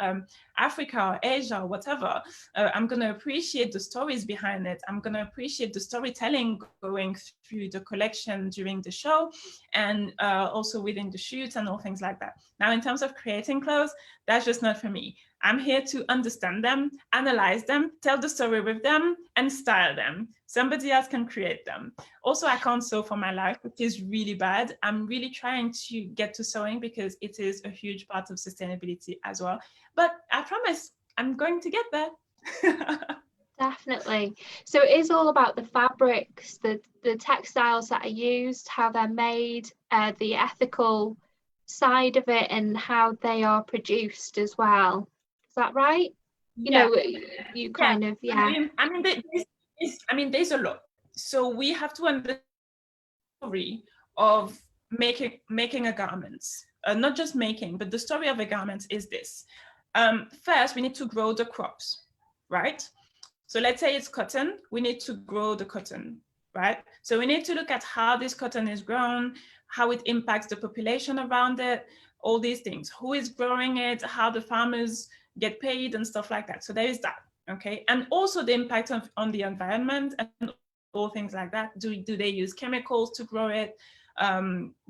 Africa or Asia or whatever. I'm going to appreciate the stories behind it. I'm going to appreciate the storytelling going through the collection during the show, and also within the shoots and all things like that. Now, in terms of creating clothes, that's just not for me. I'm here to understand them, analyze them, tell the story with them, and style them. Somebody else can create them. Also, I can't sew for my life, which is really bad. I'm really trying to get to sewing because it is a huge part of sustainability as well. But I promise I'm going to get there. Definitely. So it is all about the fabrics, the textiles that are used, how they're made, the ethical side of it, and how they are produced as well. Is that right? You Yeah. know, you kind of, yeah. There's a lot. So we have to understand the story of making a garment. Not just making, but the story of a garment is this. First, we need to grow the crops, right? So let's say it's cotton, we need to grow the cotton, right? So we need to look at how this cotton is grown, how it impacts the population around it, all these things. Who is growing it, how the farmers get paid and stuff like that. So there is that, okay? And also the impact on the environment and all things like that. Do they use chemicals to grow it?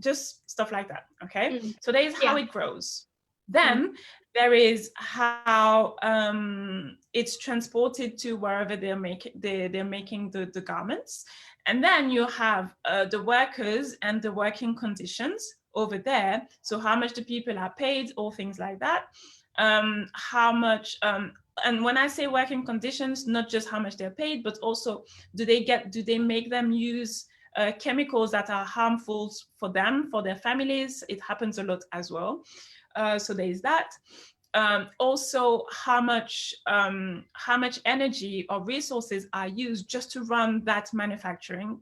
Just stuff like that, okay? So there is how it grows. Then there is how it's transported to wherever they're making the garments. And then you have the workers and the working conditions over there. So how much the people are paid, all things like that. How much, and when I say working conditions, not just how much they're paid, but also do they make them use chemicals that are harmful for them, for their families? It happens a lot as well. So there is that. Also, how much energy or resources are used just to run that manufacturing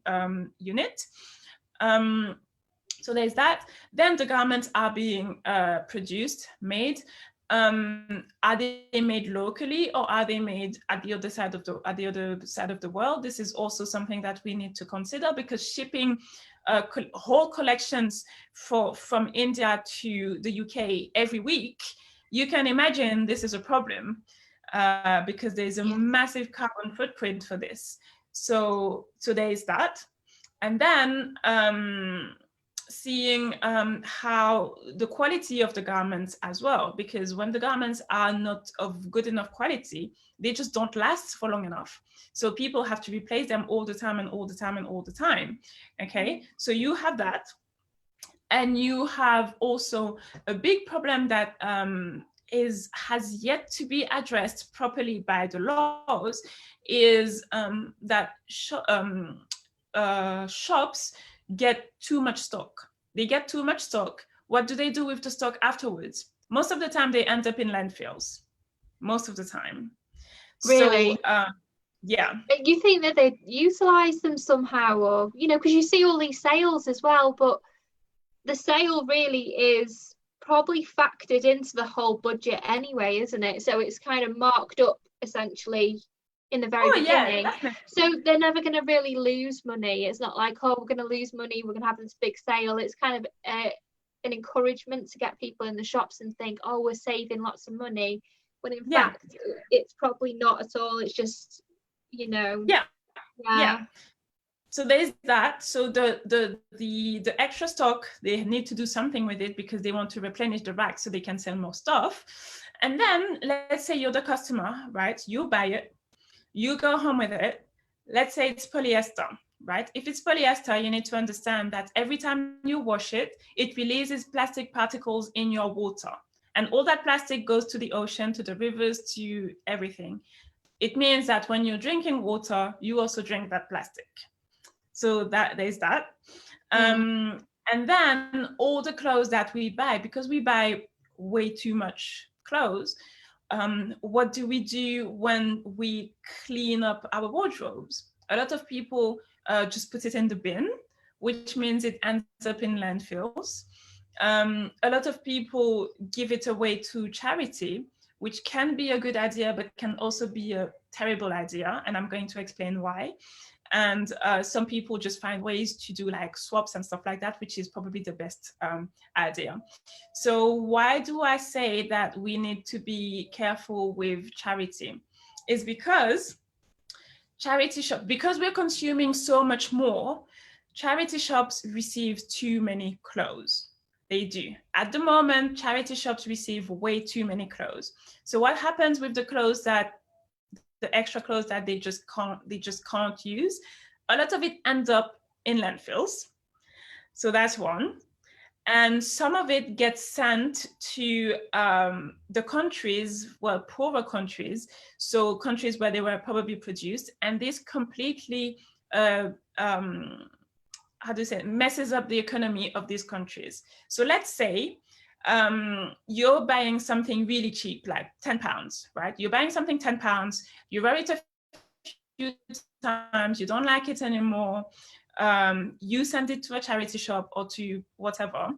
unit. So there's that. Then the garments are being produced, made. Are they made locally, or are they made at the other side of the world? This is also something that we need to consider, because shipping whole collections from India to the UK every week, you can imagine this is a problem, because there's a massive carbon footprint for this. So there is that. And then seeing how the quality of the garments as well, because when the garments are not of good enough quality, they just don't last for long enough. So people have to replace them all the time and all the time and all the time. Okay, so you have that. And you have also a big problem that has yet to be addressed properly by the laws, is that shops get too much stock. They get too much stock. What do they do with the stock afterwards? Most of the time, they end up in landfills. Most of the time. Really? So, yeah. You think that they utilize them somehow, or, you know, because you see all these sales as well, but the sale really is probably factored into the whole budget anyway, isn't it? So it's kind of marked up essentially in the very beginning. Definitely. So they're never going to really lose money. It's not like, oh, we're going to lose money, we're going to have this big sale. It's kind of an encouragement to get people in the shops and think, oh, we're saving lots of money, when in fact it's probably not at all. It's just, you know. Yeah. So there's that. So the extra stock, they need to do something with it because they want to replenish the rack so they can sell more stuff. And then let's say you're the customer, right? You buy it, you go home with it. Let's say it's polyester, right? If it's polyester, you need to understand that every time you wash it, it releases plastic particles in your water. And all that plastic goes to the ocean, to the rivers, to everything. It means that when you're drinking water, you also drink that plastic. So that there's that. And then all the clothes that we buy, because we buy way too much clothes, what do we do when we clean up our wardrobes? A lot of people just put it in the bin, which means it ends up in landfills. A lot of people give it away to charity, which can be a good idea, but can also be a terrible idea. And I'm going to explain why. And some people just find ways to do like swaps and stuff like that, which is probably the best idea. So why do I say that we need to be careful with charity? Is because charity shop, because we're consuming so much more, charity shops receive too many clothes. They do. At the moment, charity shops receive way too many clothes. So what happens with the clothes that the extra clothes that they just can't use? A lot of it ends up in landfills. So that's one. And some of it gets sent to the countries, well, poorer countries, so countries where they were probably produced, and this completely messes up the economy of these countries. So let's say you're buying something really cheap, like £10, right? You're buying something £10, you wear it a few times, you don't like it anymore, you send it to a charity shop or to whatever,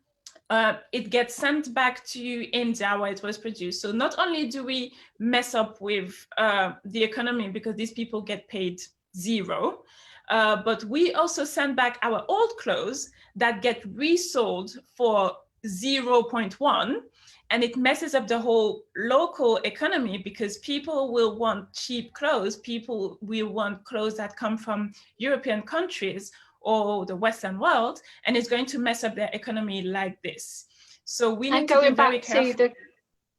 it gets sent back to India where it was produced. So not only do we mess up with the economy because these people get paid zero, but we also send back our old clothes that get resold for 0.1, and it messes up the whole local economy because people will want cheap clothes. People will want clothes that come from European countries or the Western world, and it's going to mess up their economy like this. So we need to be very careful. To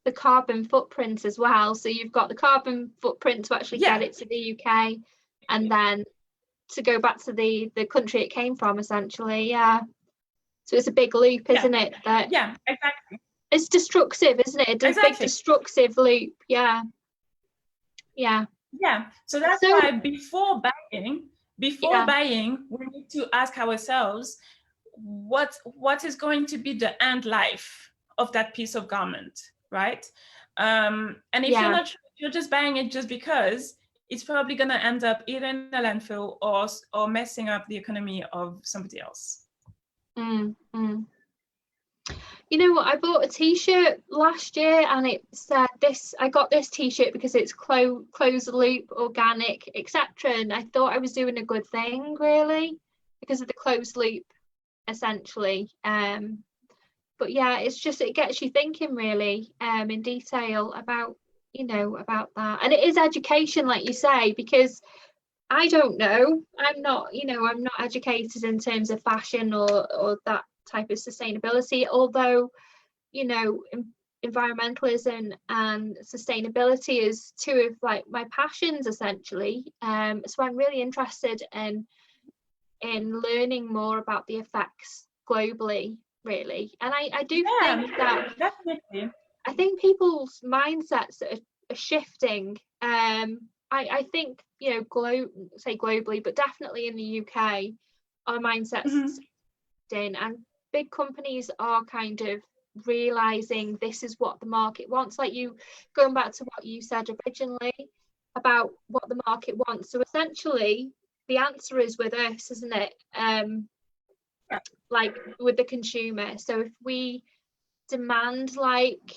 the carbon footprint as well. So you've got the carbon footprint to actually get it to the UK, and then to go back to the country it came from, essentially. So it's a big loop, isn't it? That Exactly. It's destructive, isn't it? It's a big destructive loop. Yeah. So that's why before buying, we need to ask ourselves what is going to be the end life of that piece of garment, right? And if you're not sure, you're just buying it just because, it's probably going to end up either in a landfill or messing up the economy of somebody else. You know what? I bought a t-shirt last year, and it said this. I got this t-shirt because it's closed loop, organic, etc. And I thought I was doing a good thing, really, because of the closed loop, essentially. But yeah, it's just, it gets you thinking really in detail about, about that. And it is education, like you say, because I don't know, I'm not educated in terms of fashion or that type of sustainability, although environmentalism and sustainability is two of like my passions, essentially. So I'm really interested in learning more about the effects globally, really. And I do think that definitely, I think people's mindsets are shifting. I think globally, but definitely in the UK, our mindsets in, and big companies are kind of realizing this is what the market wants. Like you, going back to what you said originally about what the market wants. So essentially, the answer is with us, isn't it? like with the consumer. So if we demand like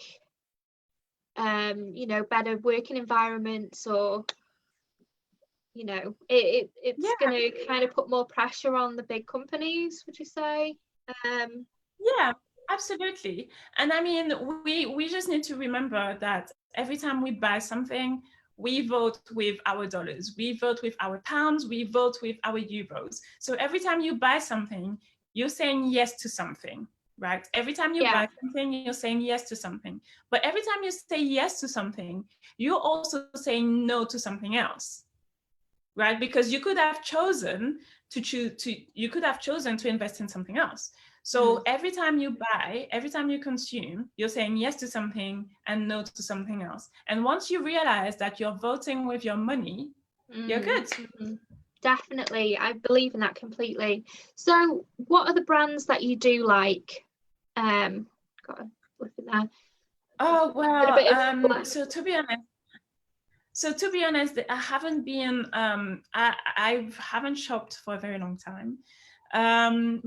you know, better working environments, or you know, it's Yeah. going to kind of put more pressure on the big companies, would you say? Yeah, absolutely. And I mean, we just need to remember that every time we buy something, we vote with our dollars, we vote with our pounds, we vote with our euros. So every time you buy something, you're saying yes to something, right? Every time you Yeah. buy something, you're saying yes to something. But every time you say yes to something, you're also saying no to something else, right? Because you could have chosen you could have chosen to invest in something else. So every time you buy, every time you consume, you're saying yes to something and no to something else. And once you realize that you're voting with your money, you're good. Definitely, I believe in that completely. So what are the brands that you do like? Got a look at that. Oh, A bit of well, so to be honest, I haven't been I haven't shopped for a very long time.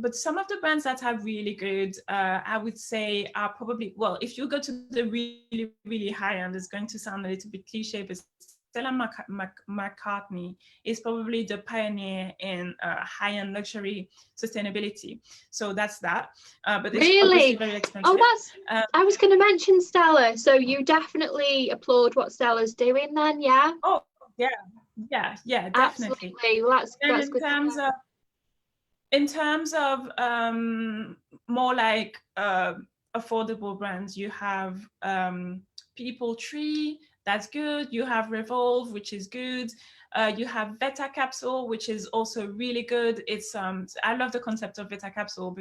But some of the brands that are really good, I would say, are probably, well, if you go to the really, really high end, it's going to sound a little bit cliche, but Stella McCartney is probably the pioneer in high-end luxury sustainability. So that's that. But it's obviously really? very expensive. Oh, that's I was going to mention Stella. So you definitely applaud what Stella's doing then, yeah? Oh, yeah, definitely. Absolutely. Well, And that's good to know. in terms of more like affordable brands, you have People Tree, that's good. You have Revolve, which is good. You have Veta Capsule, which is also really good. It's I love the concept of Veta Capsule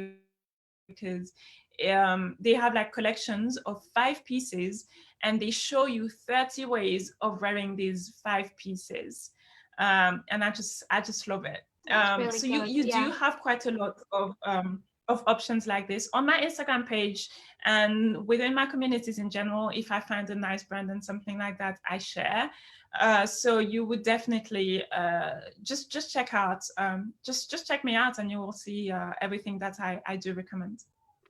because they have like collections of 5 pieces, and they show you 30 ways of wearing these 5 pieces. And I just love it. That's really So good. you do Yeah. have quite a lot of options like this on my Instagram page and within my communities in general. If I find a nice brand and something like that, I share. So you would definitely just check out, just check me out, and you will see everything that I do recommend.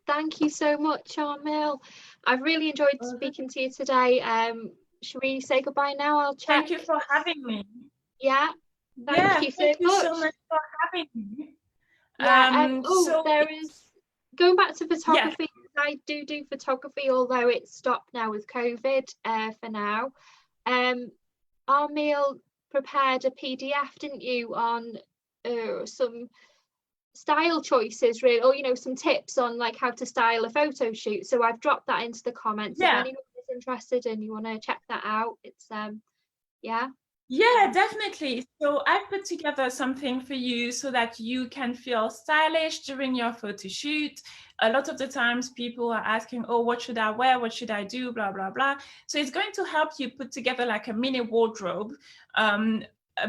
Thank you so much, Armelle. I've really enjoyed speaking to you today. Should we say goodbye now? I'll check. Thank you for having me. Yeah. Thank Yeah, you so thank you so much. much for having me. Yeah. So There is, going back to yes, photography. I do photography, although it's stopped now with COVID. For now. Armelle prepared a PDF, didn't you, on some style choices, really, or you know, some tips on like how to style a photo shoot. So I've dropped that into the comments if yeah. anyone is interested and you want to check that out. It's yeah. Yeah, definitely. So I put together something for you so that you can feel stylish during your photo shoot. A lot of the times people are asking, oh, what should I wear? What should I do? Blah, blah, blah. So it's going to help you put together like a mini wardrobe, a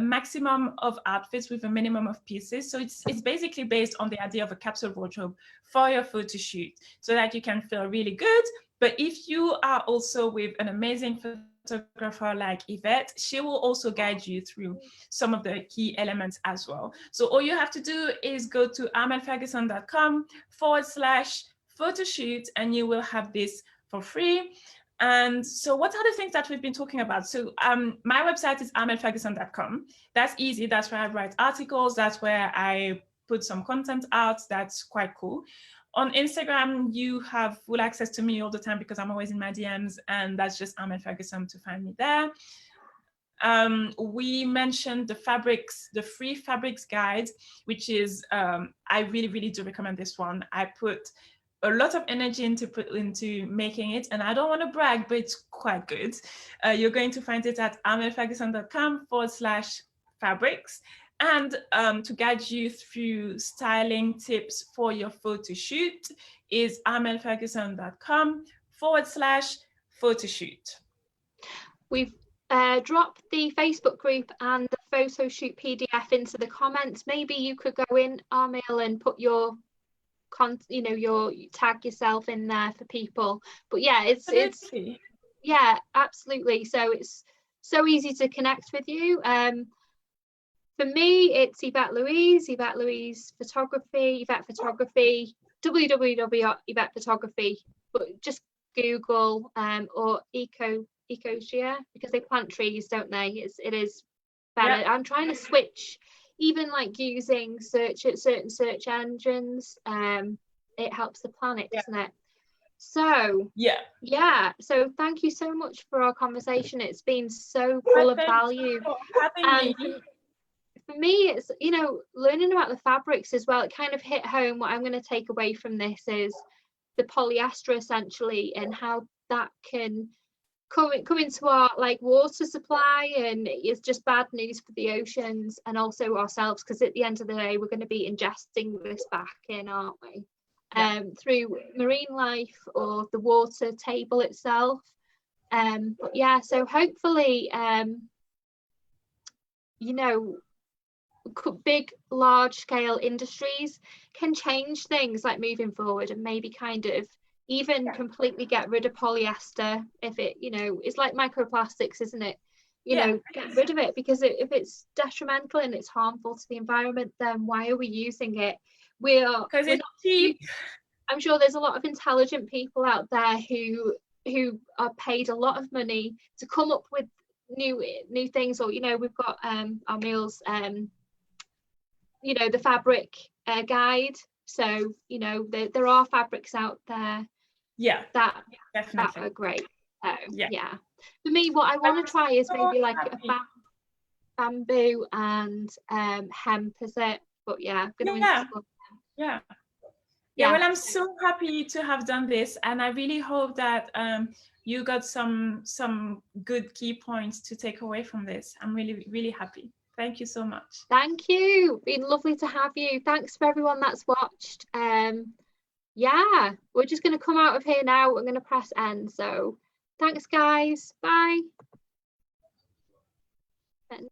maximum of outfits with a minimum of pieces. So it's basically based on the idea of a capsule wardrobe for your photo shoot so that you can feel really good. But if you are also with an amazing photographer like Yvette, she will also guide you through some of the key elements as well. So all you have to do is go to armelleferguson.com/photoshoot, and you will have this for free. And so what are the things that we've been talking about? So my website is armelleferguson.com. That's easy. That's where I write articles. That's where I put some content out. That's quite cool. On Instagram, you have full access to me all the time because I'm always in my DMs, and that's just Armelle Ferguson to find me there. We mentioned the free fabrics guide, which is, I really, really do recommend this one. I put a lot of energy into making it, and I don't want to brag, but it's quite good. You're going to find it at armelleferguson.com/fabrics. And to guide you through styling tips for your photo shoot is armelleferguson.com/photoshoot. We've dropped the Facebook group and the photo shoot PDF into the comments. Maybe you could go in, Armelle, and put your your tag yourself in there for people. But yeah, it's yeah, absolutely. So it's so easy to connect with you. For me, it's Yvette Louise Photography, Yvette Photography, www.Yvette Photography, but just Google or Ecosia, because they plant trees, don't they? It is better. Yep. I'm trying to switch, even like using certain search engines. It helps the planet, doesn't it? So yeah, so thank you so much for our conversation. It's been so full of value. For having me. For me, it's, you know, learning about the fabrics as well. It kind of hit home. What I'm going to take away from this is the polyester, essentially, and how that can come into our like water supply, and it's just bad news for the oceans and also ourselves, because at the end of the day we're going to be ingesting this back in, aren't we? Through marine life or the water table itself. But yeah, so hopefully you know, big large scale industries can change things like moving forward, and maybe kind of even completely get rid of polyester. If it, you know, it's like microplastics, isn't it? You know, get rid of it, because if it's detrimental and it's harmful to the environment, then why are we using it? Because it's cheap. I'm sure there's a lot of intelligent people out there who are paid a lot of money to come up with new things. Or, you know, we've got Armelle's you know, the fabric guide. So, you know, there are fabrics out there that are great. So yeah, for me, what I want to try is maybe like a bamboo and hemp, is it? But yeah, I'm gonna explore them. Well, I'm so happy to have done this, and I really hope that you got some good key points to take away from this. I'm really, really happy. Thank you so much. Thank you. Been lovely to have you. Thanks for everyone that's watched. Yeah, we're just going to come out of here now. I'm going to press end. So thanks, guys. Bye.